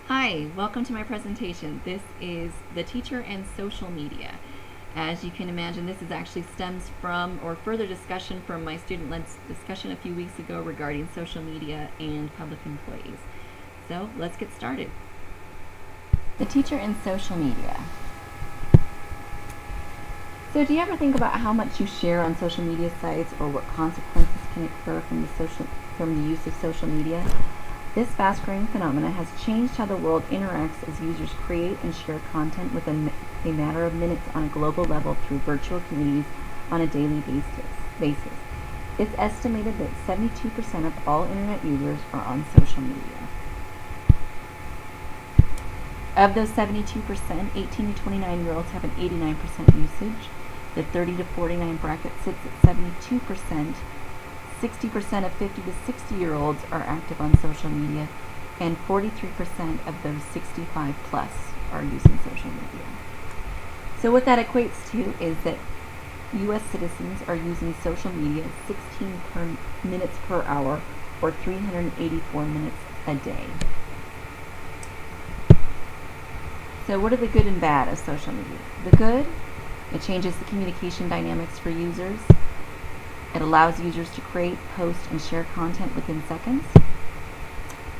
Hi, welcome to my presentation. This is the teacher and social media. As you can imagine, this actually stems from or further discussion from my student-led discussion a few weeks ago regarding social media and public employees. So let's get started. The teacher and social media. So do you ever think about how much you share on social media sites or what consequences can occur from the use of social media? This fast-growing phenomenon has changed how the world interacts as users create and share content within a matter of minutes on a global level through virtual communities on a daily basis. It's estimated that 72% of all internet users are on social media. Of those 72%, 18 to 29-year-olds have an 89% usage. The 30 to 49 bracket sits at 72%. 60% of 50 to 60-year-olds are active on social media, and 43% of those 65 plus are using social media. So what that equates to is that U.S. citizens are using social media 16 minutes per hour, or 384 minutes a day. So what are the good and bad of social media? The good, it changes the communication dynamics for users. It allows users to create, post, and share content within seconds.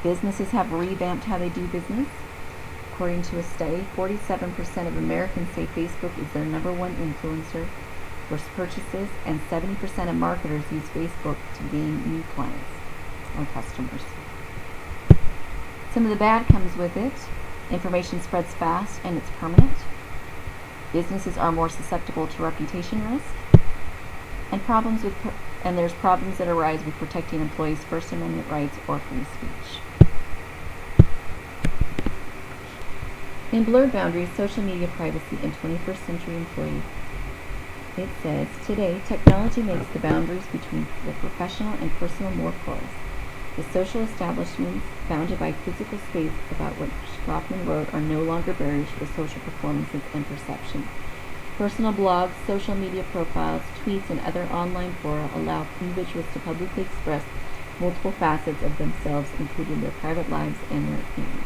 Businesses have revamped how they do business. According to a study, 47% of Americans say Facebook is their number one influencer for purchases, and 70% of marketers use Facebook to gain new clients or customers. Some of the bad comes with it. Information spreads fast and it's permanent. Businesses are more susceptible to reputation risk. And there's problems that arise with protecting employees' First Amendment rights or free speech. In Blurred Boundaries, Social Media Privacy and 21st Century Employees, it says, today, technology makes the boundaries between the professional and personal more porous. The social establishments bounded by physical space about which Goffman wrote are no longer barriers for social performances and perception. Personal blogs, social media profiles, tweets, and other online fora allow individuals to publicly express multiple facets of themselves, including their private lives and their opinions.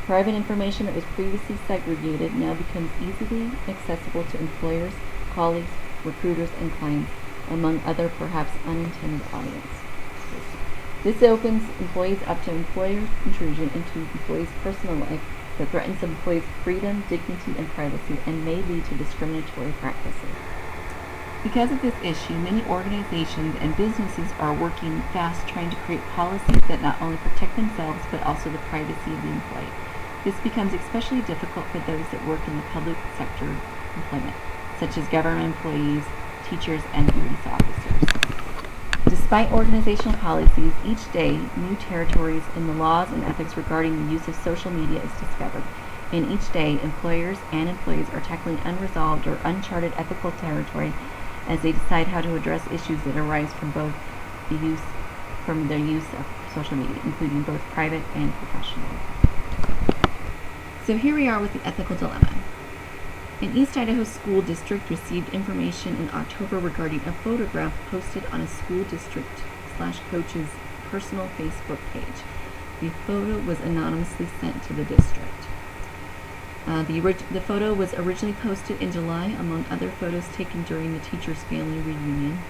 Private information that was previously segregated now becomes easily accessible to employers, colleagues, recruiters, and clients, among other perhaps unintended audiences. This opens employees up to employer intrusion into employees' personal life that threatens employees' freedom, dignity, and privacy, and may lead to discriminatory practices. Because of this issue, many organizations and businesses are working fast trying to create policies that not only protect themselves but also the privacy of the employee. This becomes especially difficult for those that work in the public sector employment, such as government employees, teachers, and police officers. Despite organizational policies, each day new territories in the laws and ethics regarding the use of social media is discovered, and each day employers and employees are tackling unresolved or uncharted ethical territory as they decide how to address issues that arise from the use of social media, including both private and professional. So here we are with the ethical dilemma. An East Idaho school district received information in October regarding a photograph posted on a school district/coach's personal Facebook page. The photo was anonymously sent to the district. The photo was originally posted in July, among other photos taken during the teacher's family reunion.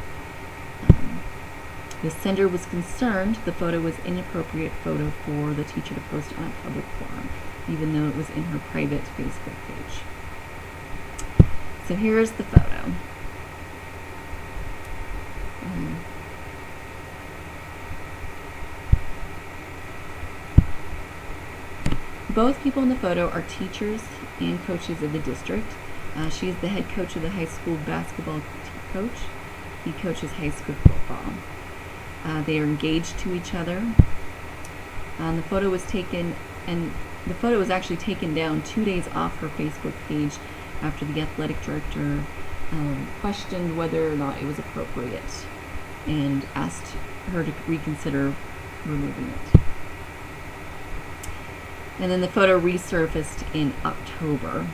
The sender was concerned the photo was an inappropriate photo for the teacher to post on a public forum, even though it was in her private Facebook page. So here's the photo. Both people in the photo are teachers and coaches of the district. She is the head coach of the high school basketball coach. He coaches high school football. They are engaged to each other. The photo was actually taken down 2 days off her Facebook page after the athletic director questioned whether or not it was appropriate and asked her to reconsider removing it. And then the photo resurfaced in October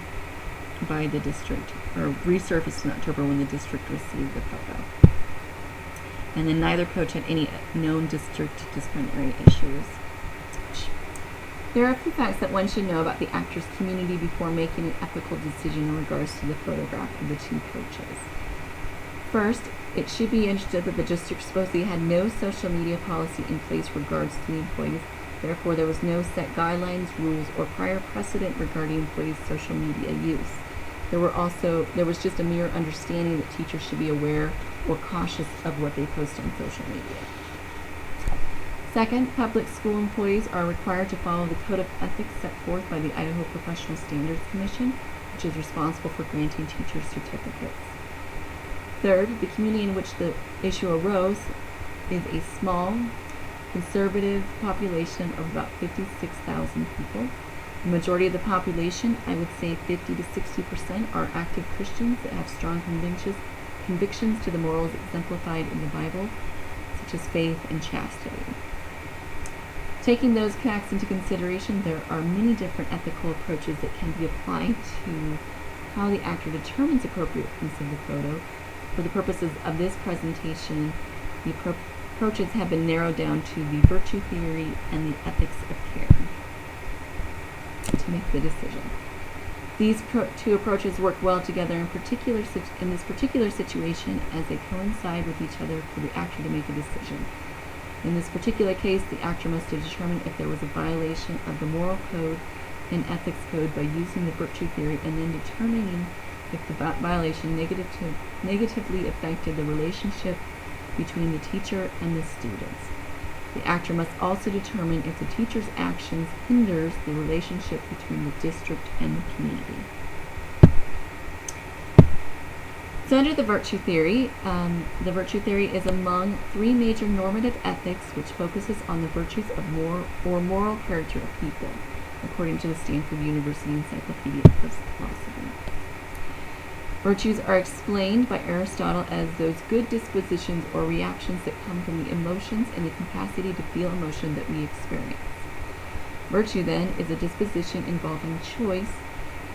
by the district, or resurfaced in October when the district received the photo. And then neither coach had any known district disciplinary issues. There are a few facts that one should know about the actor's community before making an ethical decision in regards to the photograph of the two coaches. First, it should be understood that the district supposedly had no social media policy in place regards to the employees. Therefore, there was no set guidelines, rules, or prior precedent regarding employees' social media use. There was just a mere understanding that teachers should be aware or cautious of what they post on social media. Second, public school employees are required to follow the code of ethics set forth by the Idaho Professional Standards Commission, which is responsible for granting teachers certificates. Third, the community in which the issue arose is a small, conservative population of about 56,000 people. The majority of the population, I would say 50 to 60%, are active Christians that have strong convictions to the morals exemplified in the Bible, such as faith and chastity. Taking those facts into consideration, there are many different ethical approaches that can be applied to how the actor determines appropriateness of the photo. For the purposes of this presentation, the approaches have been narrowed down to the virtue theory and the ethics of care to make the decision. These two approaches work well together in this particular situation as they coincide with each other for the actor to make a decision. In this particular case, the actor must determine if there was a violation of the moral code and ethics code by using the virtue theory and then determining if the violation negatively affected the relationship between the teacher and the students. The actor must also determine if the teacher's actions hinders the relationship between the district and the community. So under the virtue theory is among three major normative ethics which focuses on the virtues of moral character of people, according to the Stanford University Encyclopedia of Philosophy. Virtues are explained by Aristotle as those good dispositions or reactions that come from the emotions and the capacity to feel emotion that we experience. Virtue, then, is a disposition involving choice.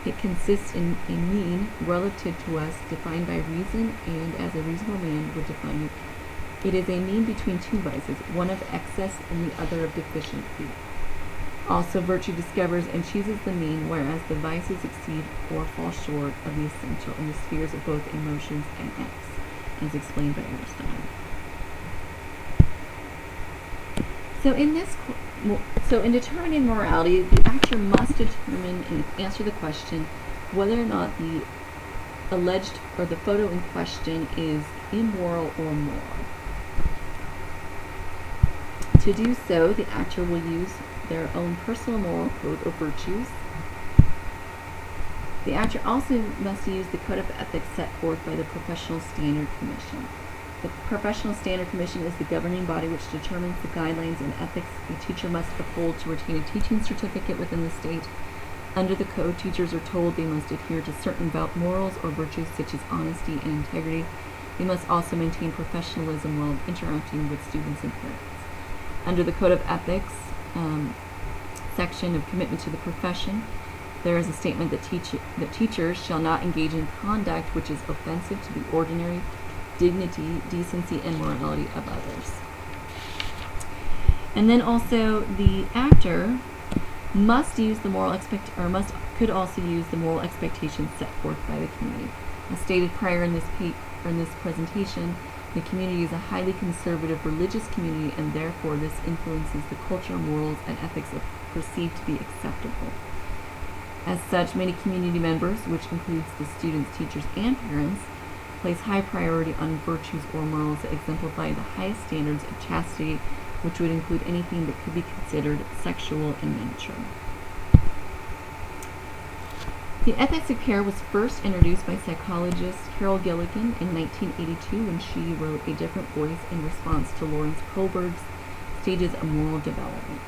It consists in a mean relative to us, defined by reason, and as a reasonable man would define it. It is a mean between two vices, one of excess and the other of deficiency. Also, virtue discovers and chooses the mean, whereas the vices exceed or fall short of the essential in the spheres of both emotions and acts, as explained by Aristotle. So in determining morality, the actor must determine and answer the question whether or not the alleged or the photo in question is immoral or moral. To do so, the actor will use their own personal moral code or virtues. The actor also must use the code of ethics set forth by the Professional Standard Commission. The Professional Standard Commission is the governing body which determines the guidelines and ethics a teacher must uphold to retain a teaching certificate within the state. Under the code, teachers are told they must adhere to certain morals or virtues such as honesty and integrity. They must also maintain professionalism while interacting with students and parents. Under the Code of Ethics section of Commitment to the Profession, there is a statement that teachers shall not engage in conduct which is offensive to the ordinary dignity, decency, and morality of others. And then also the actor must use the could also use the moral expectations set forth by the community. As stated prior in this presentation, the community is a highly conservative religious community, and therefore this influences the culture, morals, and ethics perceived to be acceptable. As such, many community members, which includes the students, teachers, and parents, place high priority on virtues or morals that exemplify the highest standards of chastity, which would include anything that could be considered sexual in nature. The ethics of care was first introduced by psychologist Carol Gilligan in 1982 when she wrote A Different Voice in response to Lawrence Kohlberg's Stages of Moral Development.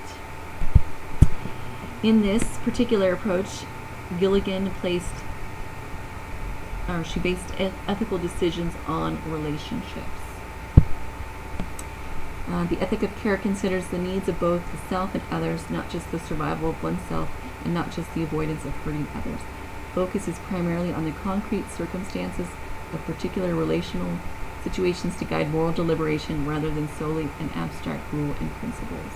In this particular approach, Gilligan based ethical decisions on relationships. The ethic of care considers the needs of both the self and others, not just the survival of oneself and not just the avoidance of hurting others. Focuses primarily on the concrete circumstances of particular relational situations to guide moral deliberation rather than solely an abstract rule and principles.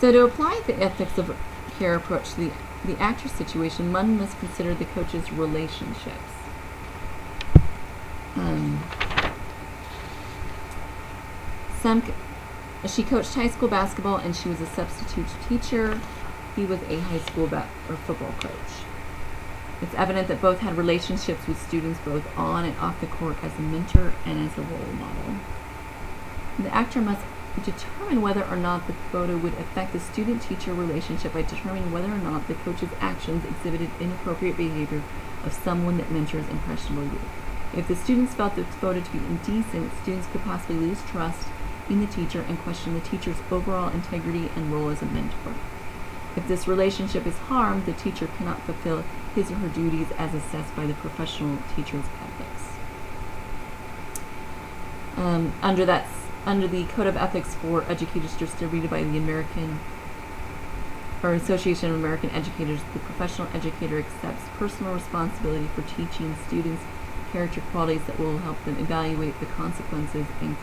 So to apply the ethics of care approach to the actor situation, one must consider the coach's relationships. She coached high school basketball and she was a substitute teacher. He was a high school football coach. It's evident that both had relationships with students both on and off the court as a mentor and as a role model. The actor must determine whether or not the photo would affect the student-teacher relationship by determining whether or not the coach's actions exhibited inappropriate behavior of someone that mentors impressionable youth. If the students felt the photo to be indecent, students could possibly lose trust in the teacher and question the teacher's overall integrity and role as a mentor. If this relationship is harmed, the teacher cannot fulfill his or her duties as assessed by the professional teacher's ethics. Under the Code of Ethics for Educators distributed by the Association of American Educators, the professional educator accepts personal responsibility for teaching students character qualities that will help them evaluate the consequences and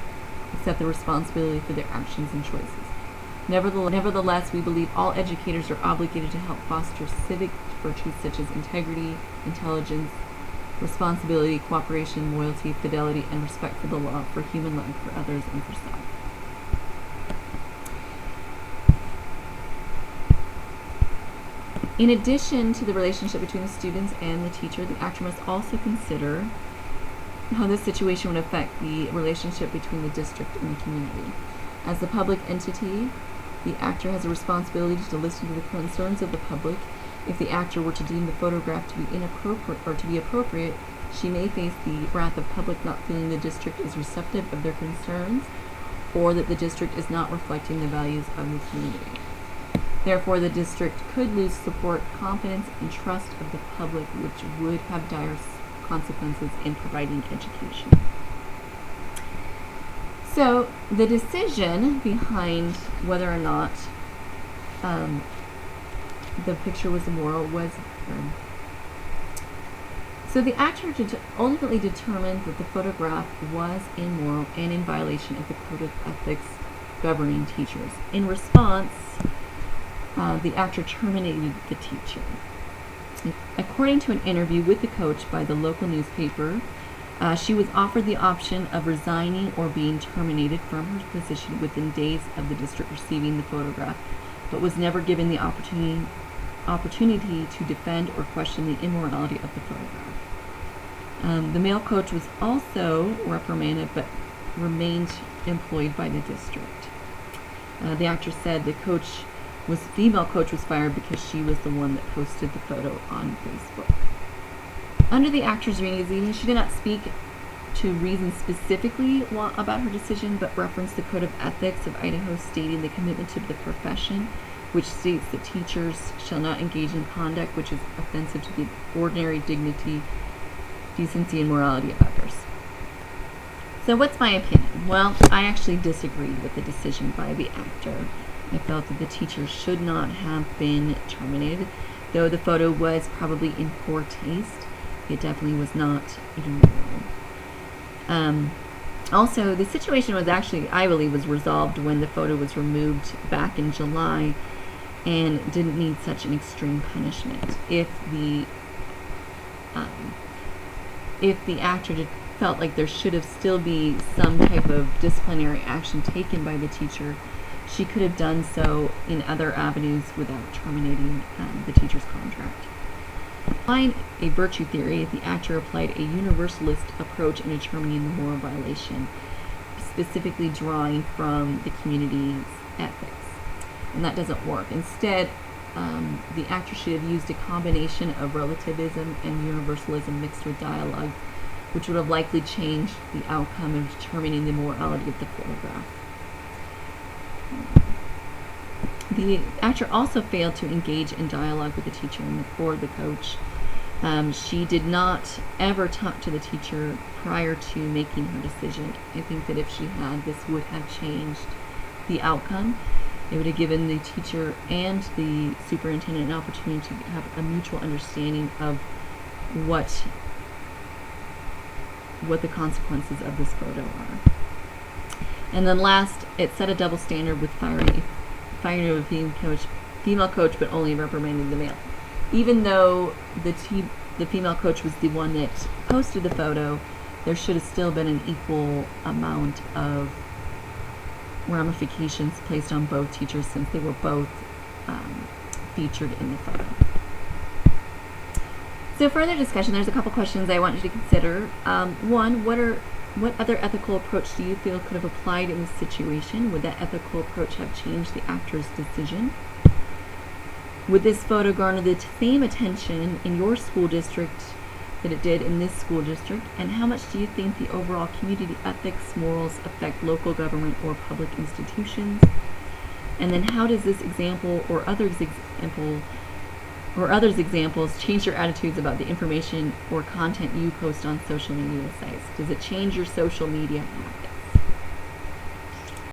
accept the responsibility for their actions and choices. Nevertheless, we believe all educators are obligated to help foster civic virtues such as integrity, intelligence, responsibility, cooperation, loyalty, fidelity, and respect for the law, for human life, for others, and for self. In addition to the relationship between the students and the teacher, the actor must also consider how this situation would affect the relationship between the district and the community. As a public entity, the actor has a responsibility to listen to the concerns of the public. If the actor were to deem the photograph to be inappropriate or to be appropriate, she may face the wrath of public not feeling the district is receptive of their concerns or that the district is not reflecting the values of the community. Therefore, the district could lose support, confidence, and trust of the public, which would have dire consequences in providing education. So, the decision behind whether or not the picture was immoral was so the actor ultimately determined that the photograph was immoral and in violation of the Code of Ethics governing teachers. In response, the actor terminated the teacher. According to an interview with the coach by the local newspaper, she was offered the option of resigning or being terminated from her position within days of the district receiving the photograph, but was never given the opportunity to defend or question the immorality of the photograph. The male coach was also reprimanded but remained employed by the district. The actor said the female coach was fired because she was the one that posted the photo on Facebook. Under the actor's reasoning, she did not speak to reasons specifically about her decision, but referenced the Code of Ethics of Idaho, stating the commitment to the profession, which states that teachers shall not engage in conduct which is offensive to the ordinary dignity, decency, and morality of others. So what's my opinion? Well, I actually disagreed with the decision by the actor. I felt that the teacher should not have been terminated, though the photo was probably in poor taste. It definitely was not immoral. Also, the situation was actually, I believe, was resolved when the photo was removed back in July and didn't need such an extreme punishment. If the actor felt like there should have still be some type of disciplinary action taken by the teacher, she could have done so in other avenues without terminating the teacher's contract. Applying a virtue theory, the actor applied a universalist approach in determining the moral violation, specifically drawing from the community's ethics. And that doesn't work. Instead, the actor should have used a combination of relativism and universalism mixed with dialogue, which would have likely changed the outcome of determining the morality of the photograph. The actor also failed to engage in dialogue with the teacher or the coach. She did not ever talk to the teacher prior to making her decision. I think that if she had, this would have changed the outcome. It would have given the teacher and the superintendent an opportunity to have a mutual understanding of what the consequences of this photo are. And then last, it set a double standard with firing firing of a female coach, but only reprimanding the male. Even though the female coach was the one that posted the photo, there should have still been an equal amount of ramifications placed on both teachers since they were both featured in the photo. So further discussion, there's a couple questions I want you to consider. One, what other ethical approach do you feel could have applied in this situation? Would that ethical approach have changed the actor's decision? Would this photo garner the same attention in your school district that it did in this school district? And how much do you think the overall community ethics morals affect local government or public institutions? And then how does this example or others examples change your attitudes about the information or content you post on social media sites? Does it change your social media habits?